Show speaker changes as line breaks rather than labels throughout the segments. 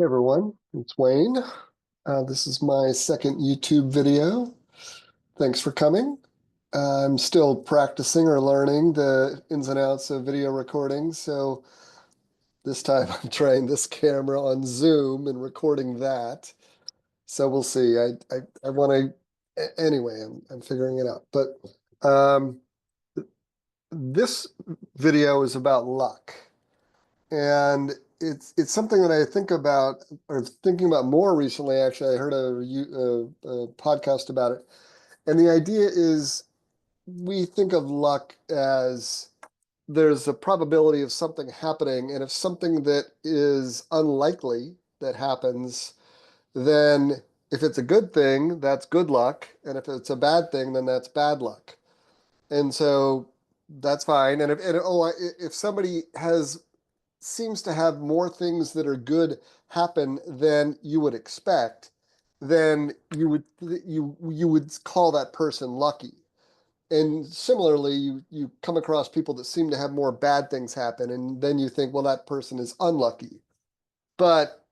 Hey everyone, it's Wayne. This is my second YouTube video. Thanks for coming. I'm still practicing or learning the ins and outs of video recording, so this time I'm trying this camera on Zoom and recording that. So we'll see. I want to anyway. I'm figuring it out. But um, this video is about luck. And it's something that I think about or thinking about more recently. Actually, I heard a podcast about it, and the idea is we think of luck as there's a probability of something happening, and if something that is unlikely that happens, then if it's a good thing, that's good luck, and if it's a bad thing, then that's bad luck. And so that's fine. If somebody has seems to have more things that are good happen than you would expect, then you would call that person lucky. And similarly, you come across people that seem to have more bad things happen, and then you think, well, that person is unlucky. But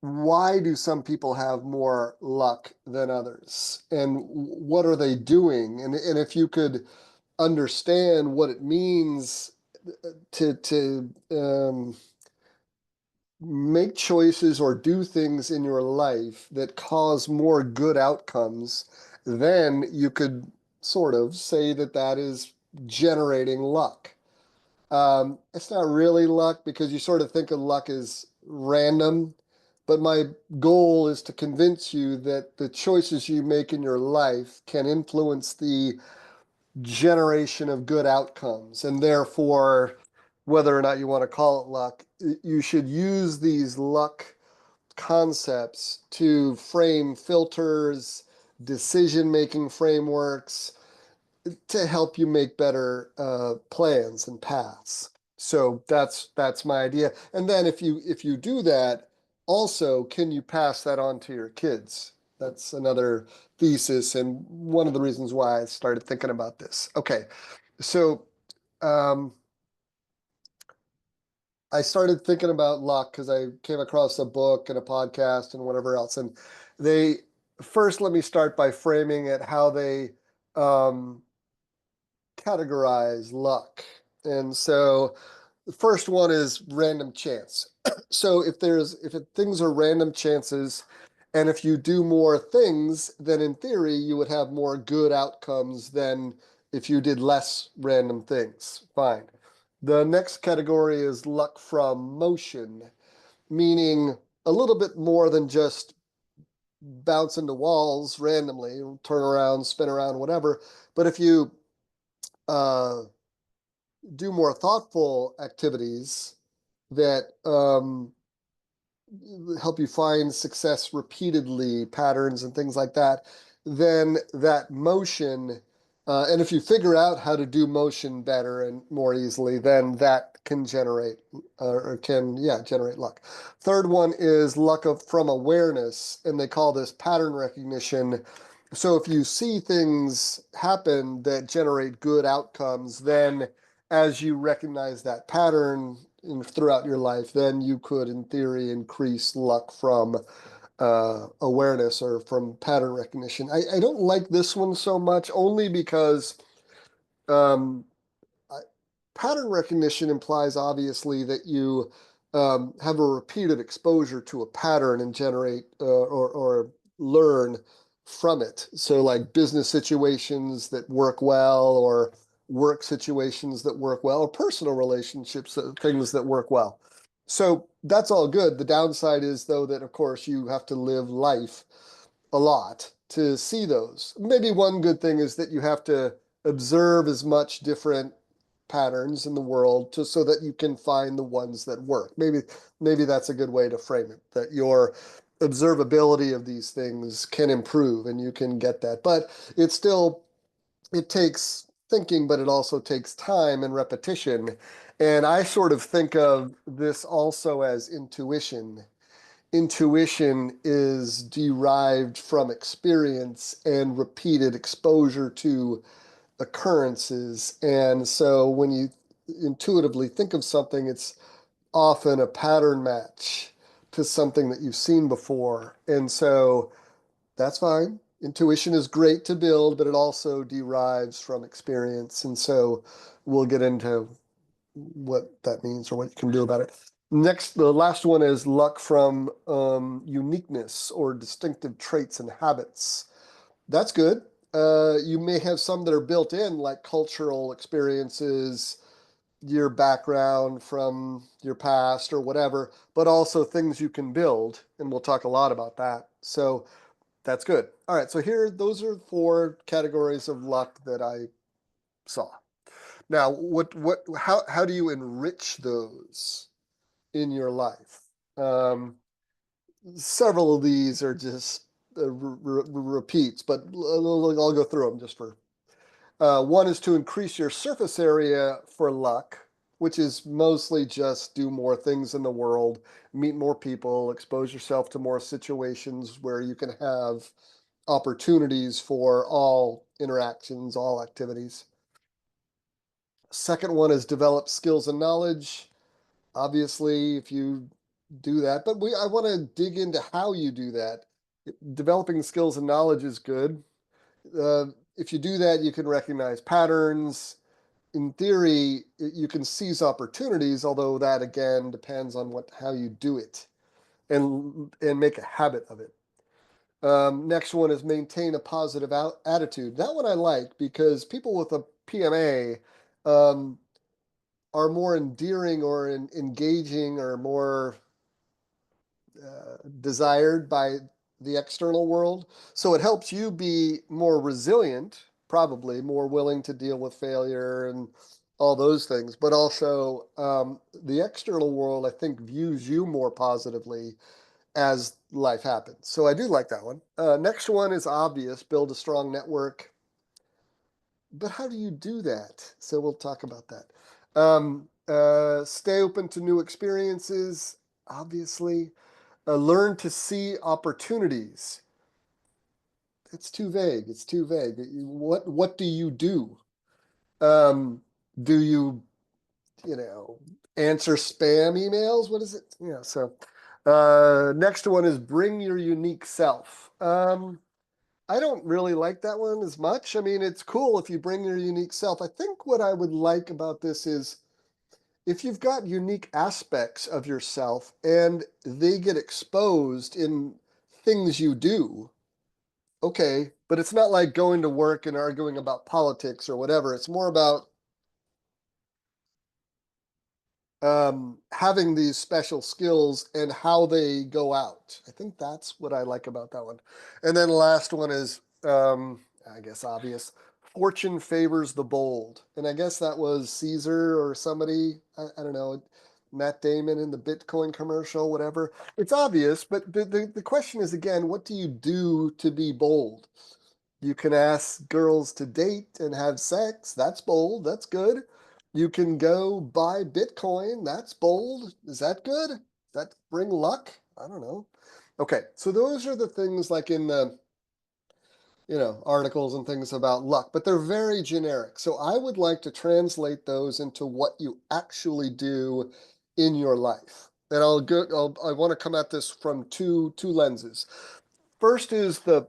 why do some people have more luck than others? And what are they doing? And if you could understand what it means to make choices or do things in your life that cause more good outcomes, then you could sort of say that that is generating luck. It's not really luck because you sort of think of luck as random, but my goal is to convince you that the choices you make in your life can influence the generation of good outcomes. And therefore, whether or not you want to call it luck, you should use these luck concepts to frame filters, decision-making frameworks to help you make better plans and paths. So that's my idea. And then if you do that, also, can you pass that on to your kids? That's another thesis and one of the reasons why I started thinking about this. Okay, so um, I started thinking about luck because I came across a book and a podcast and whatever else. And they first let me start by framing it how they um, categorize luck. And so the first one is random chance. So if things are random chances, and if you do more things, then in theory you would have more good outcomes than if you did less random things. Fine. The next category is luck from motion, meaning a little bit more than just bounce into walls randomly, turn around, spin around, whatever. But if you uh, do more thoughtful activities that help you find success repeatedly, patterns and things like that, then that motion, and if you figure out how to do motion better and more easily, then that can generate generate luck. Third one is from awareness, and they call this pattern recognition. So if you see things happen that generate good outcomes, then as you recognize that pattern throughout your life, then you could, in theory, increase luck from awareness or from pattern recognition. I don't like this one so much, only because um, pattern recognition implies obviously that you have a repeated exposure to a pattern and generate or learn from it. So like business situations that work well, or work situations that work well, or personal relationships, things that work well. So that's all good. The downside is, though, that of course you have to live life a lot to see those. Maybe one good thing is that you have to observe as much different patterns in the world so that you can find the ones that work. Maybe that's a good way to frame it, that your observability of these things can improve and you can get that. But it takes thinking, but it also takes time and repetition. And I sort of think of this also as intuition. Intuition is derived from experience and repeated exposure to occurrences. And so when you intuitively think of something, it's often a pattern match to something that you've seen before. And so that's fine. Intuition is great to build, but it also derives from experience. And so we'll get into what that means or what you can do about it. Next, the last one is luck from uniqueness or distinctive traits and habits. That's good. You may have some that are built in, like cultural experiences, your background from your past or whatever, but also things you can build. And we'll talk a lot about that. So that's good. All right. So here, those are four categories of luck that I saw. Now, how do you enrich those in your life? Um, Several of these are just repeats, but I'll go through them just for. One is to increase your surface area for luck, which is mostly just do more things in the world, meet more people, expose yourself to more situations where you can have opportunities for all interactions, all activities. Second one is develop skills and knowledge. Obviously, if you do that, but I want to dig into how you do that. Developing skills and knowledge is good. If you do that, you can recognize patterns. In theory, you can seize opportunities, although that again depends on how you do it and make a habit of it. Next one is maintain a positive attitude. That one I like because people with a PMA um, are more endearing or engaging or more desired by the external world. So it helps you be more resilient, probably more willing to deal with failure and all those things. But also, the external world, I think, views you more positively as life happens. So I do like that one. Next one is obvious, build a strong network. But how do you do that? So we'll talk about that. Stay open to new experiences, obviously. Learn to see opportunities. It's too vague. It's too vague. What do you do? Um, do you, you know, answer spam emails? What is it? Yeah, so next one is bring your unique self. I don't really like that one as much. I mean, it's cool if you bring your unique self. I think what I would like about this is if you've got unique aspects of yourself and they get exposed in things you do, okay, but it's not like going to work and arguing about politics or whatever. It's more about having these special skills and how they go out. I think that's what I like about that one. And then the last one is, I guess, obvious. Fortune favors the bold. And I guess that was Caesar or somebody, I don't know, Matt Damon in the Bitcoin commercial, whatever. It's obvious, but the question is again, what do you do to be bold? You can ask girls to date and have sex. That's bold. That's good. You can go buy Bitcoin. That's bold. Is that good? Does that bring luck? I don't know. Okay, so those are the things like in the articles and things about luck, but they're very generic. So I would like to translate those into what you actually do in your life. And I want to come at this from two lenses. First is the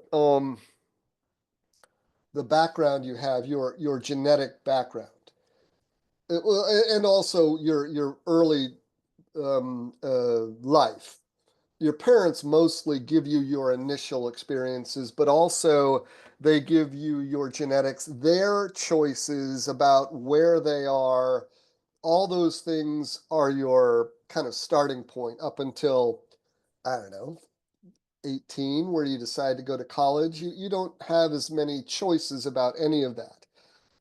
background you have, your genetic background, and also your early life. Your parents mostly give you your initial experiences, but also they give you your genetics, their choices about where they are. All those things are your kind of starting point up until, I don't know, 18, where you decide to go to college. You don't have as many choices about any of that.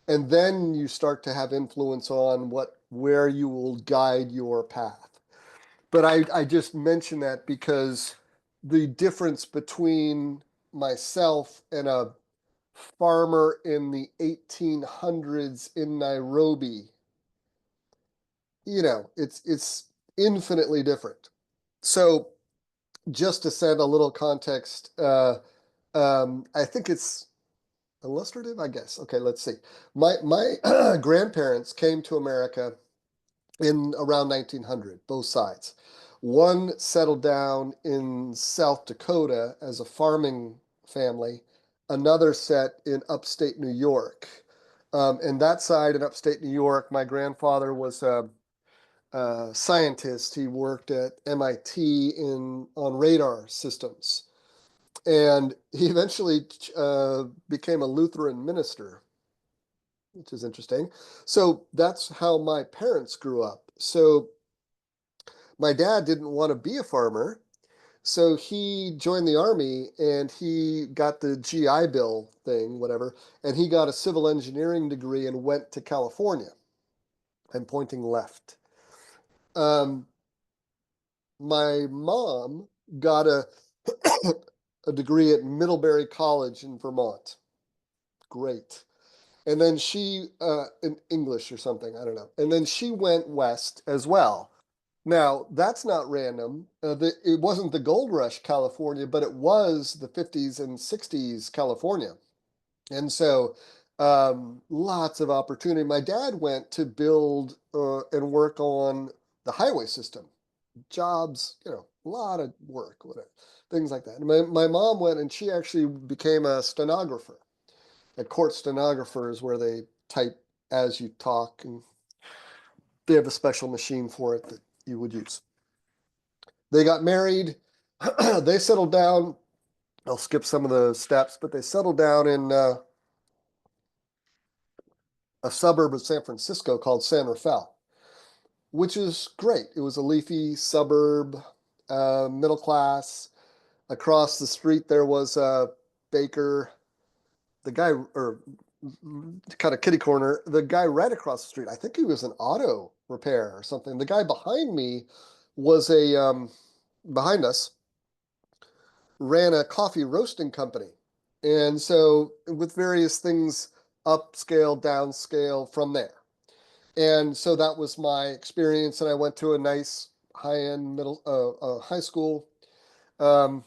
And then you start to have influence on where you will guide your path. But I just mention that because the difference between myself and a farmer in the 1800s in Nairobi, it's infinitely different. So just to set a little context, I think it's illustrative, I guess. Okay, let's see. My grandparents came to America in around 1900, both sides. One settled down in South Dakota as a farming family. Another set in upstate New York. And that side in upstate New York, my grandfather was a scientist. He worked at MIT on radar systems. And he eventually became a Lutheran minister, which is interesting. So that's how my parents grew up. So my dad didn't want to be a farmer. So he joined the army and he got the GI Bill thing, whatever, and he got a civil engineering degree and went to California. I'm pointing left. Um, my mom got a degree at Middlebury College in Vermont. Great. And then she, in English or something, I don't know. And then she went west as well. Now, that's not random. It wasn't the gold rush California, but it was the 50s and 60s California. And so lots of opportunity. My dad went to build and work on the highway system, jobs, a lot of work, whatever, things like that. And my mom went and she actually became a stenographer. A court stenographer is where they type as you talk, and they have a special machine for it that you would use. They got married. They settled down. I'll skip some of the steps, but they settled down in a suburb of San Francisco called San Rafael, which is great. It was a leafy suburb, middle class. Across the street, there was a baker. The guy, or kind of kitty corner, the guy right across the street, I think he was an auto repair or something. The guy behind me was behind us, ran a coffee roasting company. And so with various things upscale, downscale from there. And so that was my experience. And I went to a nice high-end high school. Um,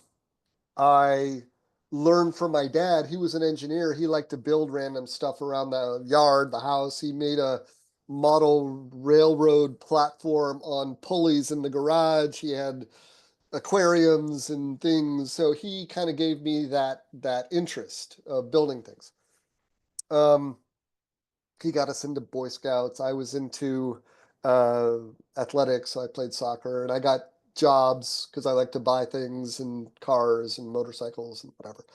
I learned from my dad. He was an engineer. He liked to build random stuff around the yard, the house. He made a model railroad platform on pulleys in the garage. He had aquariums and things. So he kind of gave me that interest of building things. Um, he got us into Boy Scouts. I was into uh, athletics. So I played soccer, and I got jobs because I like to buy things and cars and motorcycles and whatever.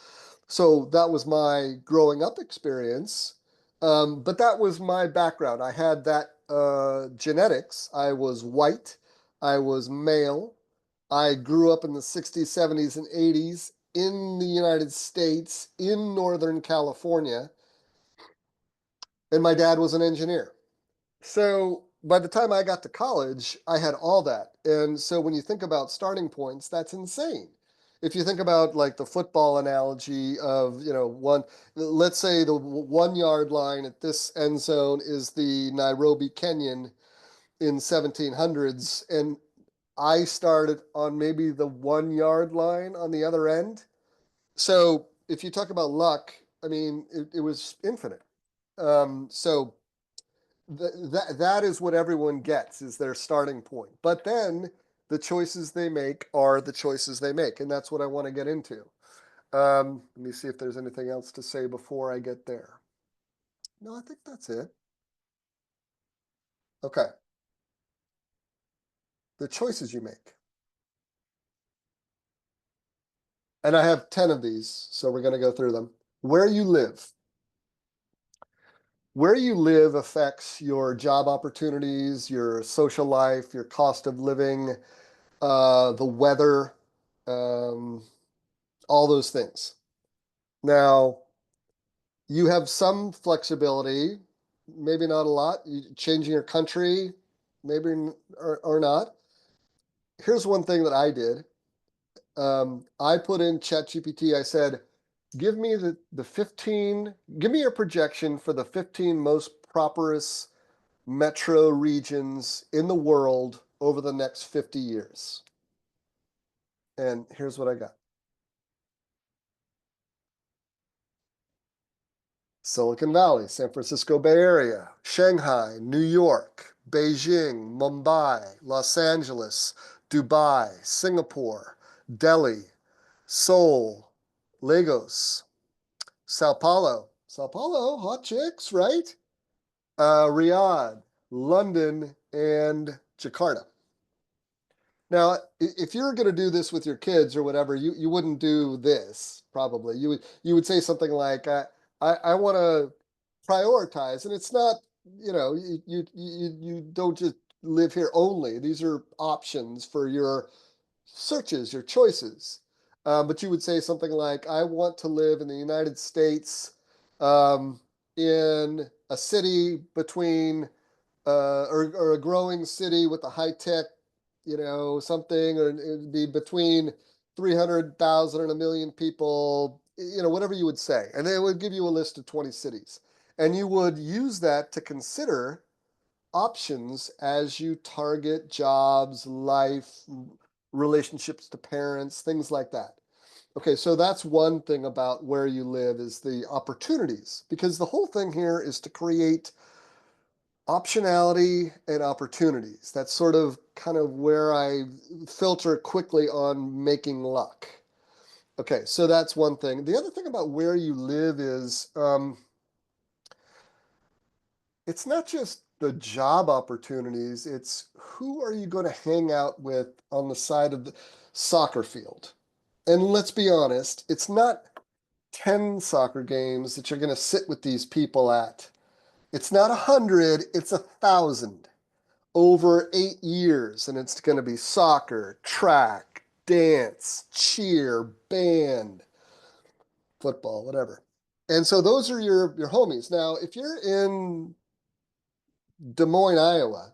So that was my growing up experience. But that was my background. I had that genetics. I was white. I was male. I grew up in the 60s, 70s, and 80s in the United States, in Northern California, and my dad was an engineer. So by the time I got to college, I had all that. And so when you think about starting points, that's insane. If you think about like the football analogy of, let's say the 1 yard line at this end zone is the Nairobi Kenyan in 1700s, and I started on maybe the 1 yard line on the other end. So if you talk about luck, I mean, it was infinite. So that is what everyone gets is their starting point. But then the choices they make are the choices they make, and that's what I want to get into. Let me see if there's anything else to say before I get there. No, I think that's it. Okay, the choices you make. And I have 10 of these, so we're going to go through them. Where you live. Where you live affects your job opportunities, your social life, your cost of living, the weather, um, all those things. Now, you have some flexibility, maybe not a lot. Changing your country, maybe or not. Here's one thing that I did. I put in ChatGPT. I said, give me the 15, give me a projection for the 15 most prosperous metro regions in the world over the next 50 years. And here's what I got. Silicon Valley, San Francisco Bay Area, Shanghai, New York, Beijing, Mumbai, Los Angeles, Dubai, Singapore, Delhi, Seoul, Lagos, Sao Paulo, hot chicks, right? Riyadh, London, and Jakarta. Now, if you're going to do this with your kids or whatever, you wouldn't do this probably. You would say something like, I want to prioritize, and it's not, you don't just live here only. These are options for your searches, your choices. But you would say something like, I want to live in the United States, um, in a city between or a growing city with a high tech, something, or it'd be between 300,000 and a million people, whatever you would say. And they would give you a list of 20 cities. And you would use that to consider options as you target jobs, life, relationships to parents, things like that. Okay, so that's one thing about where you live is the opportunities, because the whole thing here is to create optionality and opportunities. That's sort of kind of where I filter quickly on making luck. Okay, so that's one thing. The other thing about where you live is it's not just the job opportunities, it's who are you going to hang out with on the side of the soccer field. And let's be honest, it's not 10 soccer games that you're going to sit with these people at. It's not 100, it's 1,000 over 8 years, and it's going to be soccer, track, dance, cheer, band, football, whatever. And so those are your homies. Now, if you're in Des Moines, Iowa,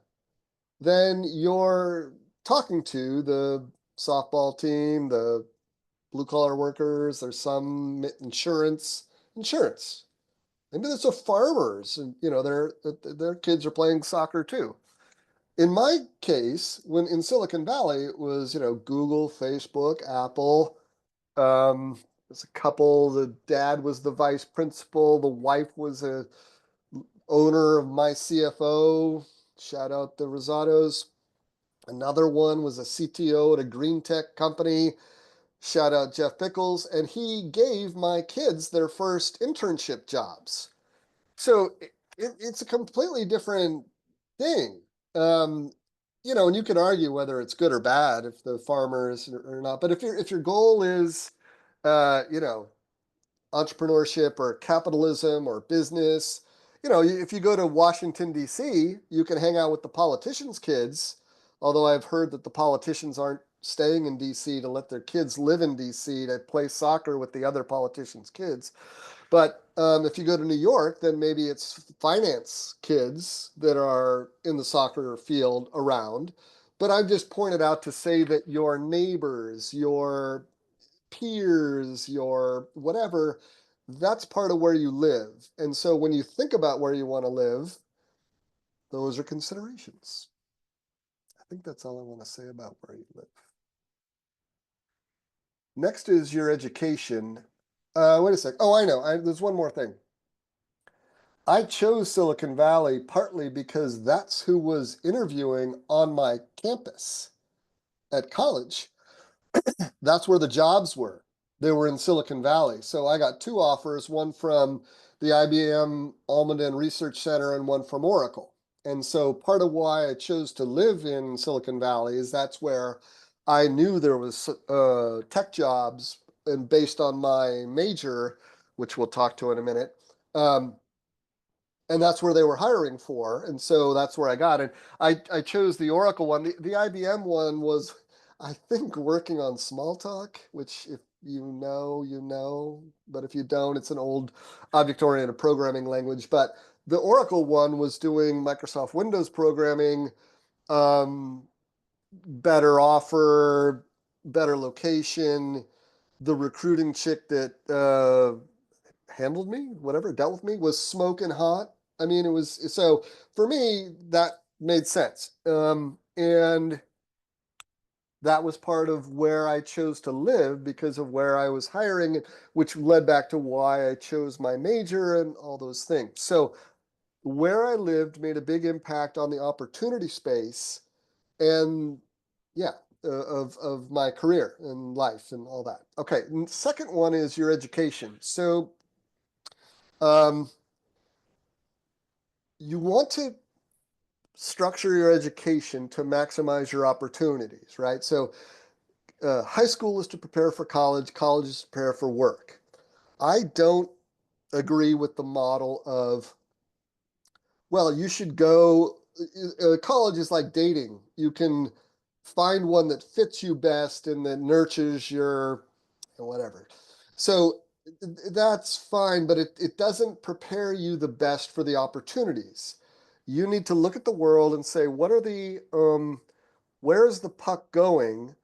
then you're talking to the softball team, the blue collar workers, there's some insurance. Maybe there's a farmers, and their kids are playing soccer too. In my case, when in Silicon Valley, it was, Google, Facebook, Apple. There's a couple. The dad was the vice principal. The wife was a owner of my CFO. Shout out the Rosados. Another one was a CTO at a green tech company. Shout out Jeff Pickles. And he gave my kids their first internship jobs. So it's a completely different thing. Um, and you can argue whether it's good or bad if the farmers or not. But if your goal is, uh, you know, entrepreneurship or capitalism or business, if you go to Washington D.C., you can hang out with the politicians' kids. Although I've heard that the politicians aren't staying in D.C. to let their kids live in D.C. to play soccer with the other politicians' kids. But if you go to New York, then maybe it's finance kids that are in the soccer field around. But I've just pointed out to say that your neighbors, your peers, your whatever, that's part of where you live. And so when you think about where you want to live, those are considerations. I think that's all I want to say about where you live. Next is your education. Wait a sec. Oh, I know. There's one more thing. I chose Silicon Valley partly because that's who was interviewing on my campus at college. That's where the jobs were. They were in Silicon Valley. So I got two offers, one from the IBM Almaden Research Center and one from Oracle. And so part of why I chose to live in Silicon Valley is that's where I knew there was tech jobs, and based on my major, which we'll talk to in a minute, um, and that's where they were hiring for. And so that's where I got it. I chose the Oracle one. The IBM one was, I think, working on Smalltalk, which if you know, you know, but if you don't, it's an old object-oriented programming language. But the Oracle one was doing Microsoft Windows programming, um, better offer, better location. The recruiting chick that handled me, whatever, dealt with me, was smoking hot. I mean, it was so for me that made sense. And that was part of where I chose to live because of where I was hiring, which led back to why I chose my major and all those things. So where I lived made a big impact on the opportunity space. And yeah, of my career and life and all that. Okay, and second one is your education. So um, you want to structure your education to maximize your opportunities, right? So high school is to prepare for college, college is to prepare for work. I don't agree with the model of, well, you should go, college is like dating. You can find one that fits you best and that nurtures your whatever. So that's fine, but it doesn't prepare you the best for the opportunities. You need to look at the world and say, what are the where is the puck going?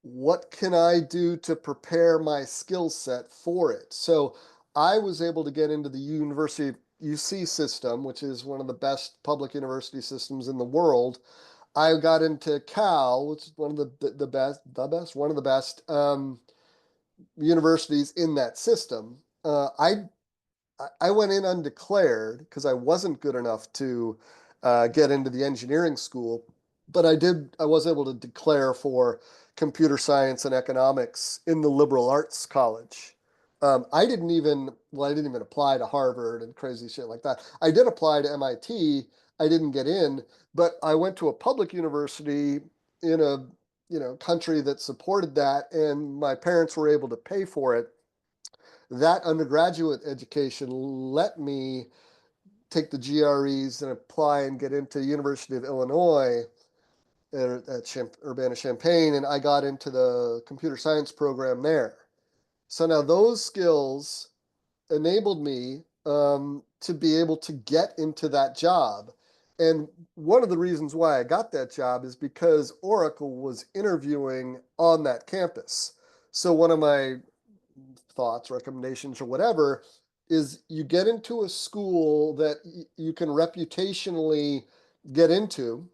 What can I do to prepare my skill set for it? So I was able to get into the University UC system, which is one of the best public university systems in the world. I got into Cal, which is one of one of the best universities in that system. I went in undeclared because I wasn't good enough to get into the engineering school, but I was able to declare for computer science and economics in the liberal arts college. I didn't even apply to Harvard and crazy shit like that. I did apply to MIT. I didn't get in, but I went to a public university in a, country that supported that, and my parents were able to pay for it. That undergraduate education let me take the GREs and apply and get into University of Illinois at Urbana-Champaign, and I got into the computer science program there. So now those skills enabled me to be able to get into that job. And one of the reasons why I got that job is because Oracle was interviewing on that campus. So one of my thoughts, recommendations, or whatever, is you get into a school that you can reputationally get into,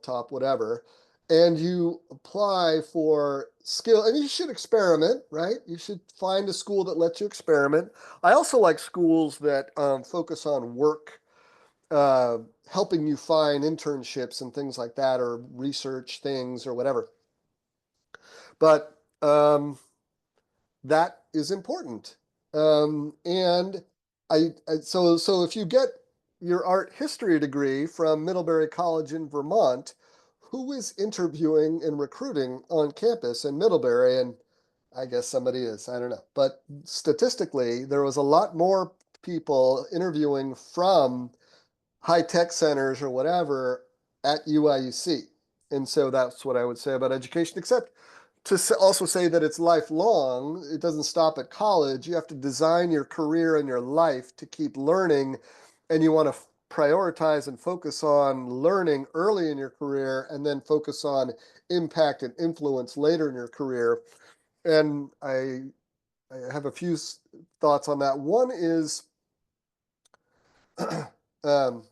top whatever, and you apply for skill, and you should experiment, right? You should find a school that lets you experiment. I also like schools that focus on work, uh, helping you find internships and things like that, or research things or whatever. But that is important. And so if you get your art history degree from Middlebury College in Vermont, who is interviewing and recruiting on campus in Middlebury? And I guess somebody is, I don't know. But statistically, there was a lot more people interviewing from high tech centers or whatever at UIUC. And so that's what I would say about education, except to also say that it's lifelong. It doesn't stop at college. You have to design your career and your life to keep learning, and you want to prioritize and focus on learning early in your career and then focus on impact and influence later in your career. And I have a few thoughts on that. One is um,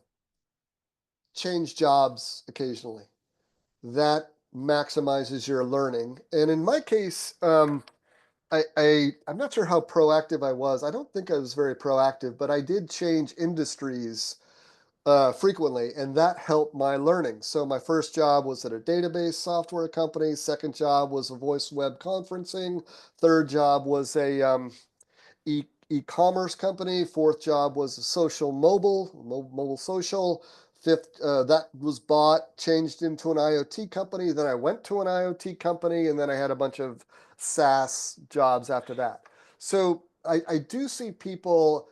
change jobs occasionally. That maximizes your learning. And in my case, I'm not sure how proactive I was. I don't think I was very proactive, but I did change industries frequently, and that helped my learning. So my first job was at a database software company. Second job was a voice web conferencing. Third job was a e-commerce company. Fourth job was a social mobile social. Fifth, that was bought, changed into an IoT company. Then I went to an IoT company, and then I had a bunch of SaaS jobs after that. So I do see people,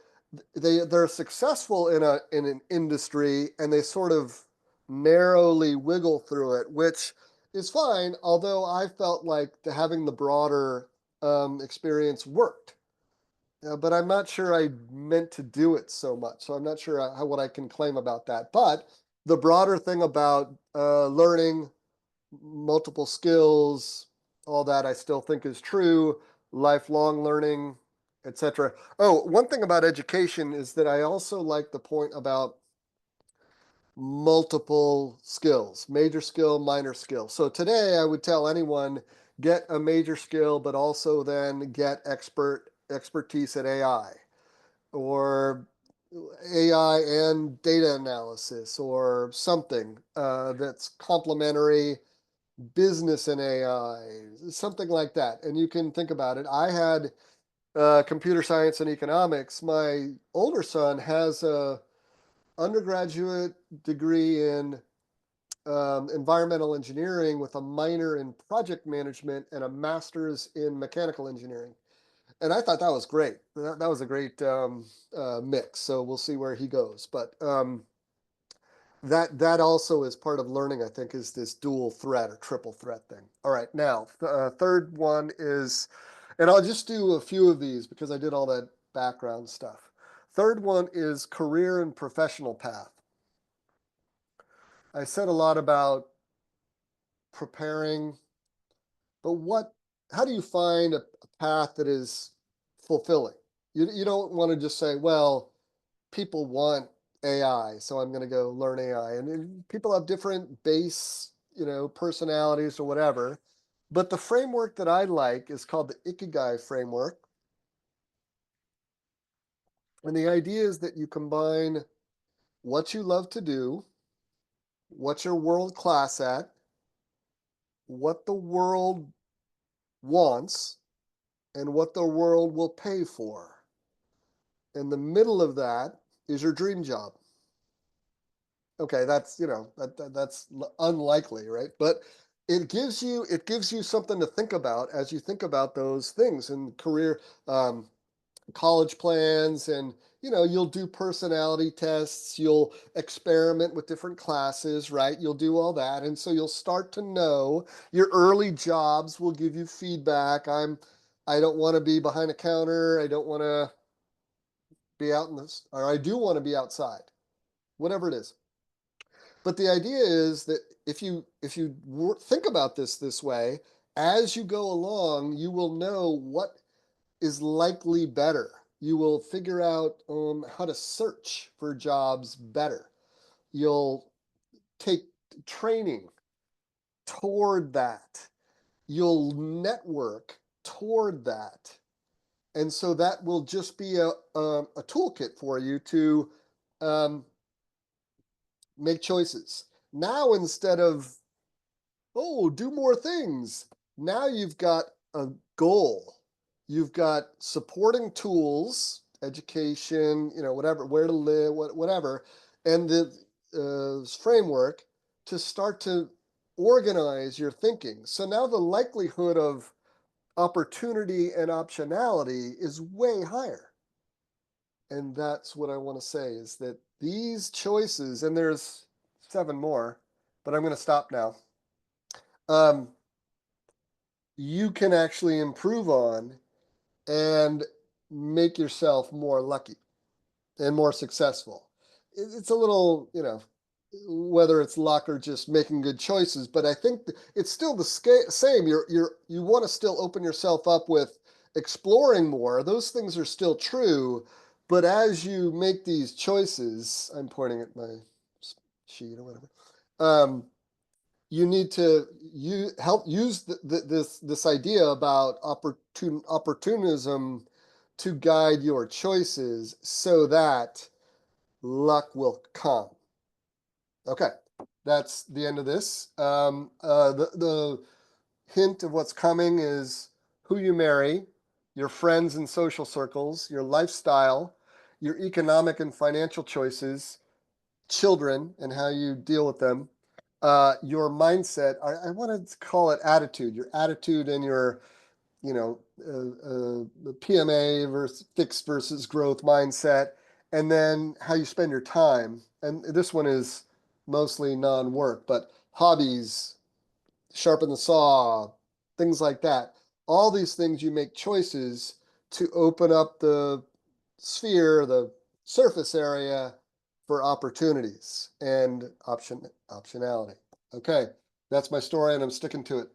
they're successful in an industry, and they sort of narrowly wiggle through it, which is fine. Although I felt like having the broader experience worked. But I'm not sure I meant to do it so much. So I'm not sure what I can claim about that. But the broader thing about learning multiple skills, all that I still think is true, lifelong learning, etc. Oh, one thing about education is that I also like the point about multiple skills, major skill, minor skill. So today I would tell anyone get a major skill, but also then get expertise at AI or AI and data analysis or something that's complementary business and AI, something like that. And you can think about it. I had computer science and economics. My older son has a undergraduate degree in environmental engineering with a minor in project management and a master's in mechanical engineering. And I thought that was great. That was a great mix. So we'll see where he goes. But that also is part of learning, I think, is this dual threat or triple threat thing. All right, now third one is, and I'll just do a few of these because I did all that background stuff. Third one is career and professional path. I said a lot about preparing, but how do you find a path that is fulfilling? You don't want to just say, well, people want AI, so I'm going to go learn AI. And people have different base, personalities or whatever. But the framework that I like is called the Ikigai framework. And the idea is that you combine what you love to do, what you're world class at, what the world wants, and what the world will pay for. In the middle of that is your dream job. Okay, that's unlikely, right? But it gives you something to think about as you think about those things in career, um, college plans, and you'll do personality tests, you'll experiment with different classes, right? You'll do all that, and so you'll start to know your early jobs will give you feedback. I don't want to be behind a counter. I don't want to be out in this, or I do want to be outside, whatever it is. But the idea is that if you think about this way, as you go along, you will know what is likely better. You will figure out how to search for jobs better. You'll take training toward that. You'll network toward that. And so that will just be a toolkit for you to um, make choices. Now, instead of oh, do more things. Now you've got a goal. You've got supporting tools, education, whatever, where to live, whatever, and the framework to start to organize your thinking. So now the likelihood of opportunity and optionality is way higher. And that's what I want to say is that these choices, and there's 7 more, but I'm going to stop now. Um, you can actually improve on and make yourself more lucky and more successful. It's a little, whether it's luck or just making good choices, but I think it's still the same. You want to still open yourself up with exploring more. Those things are still true, but as you make these choices, I'm pointing at my sheet or whatever. You need to help use this idea about opportunism to guide your choices so that luck will come. Okay, that's the end of this. The hint of what's coming is who you marry, your friends and social circles, your lifestyle, your economic and financial choices, children and how you deal with them, your mindset. I want to call it attitude, your attitude and your, the PMA versus fixed versus growth mindset, and then how you spend your time. And this one is mostly non-work, but hobbies, sharpen the saw, things like that. All these things you make choices to open up the sphere, the surface area for opportunities and optionality. Okay, that's my story and I'm sticking to it.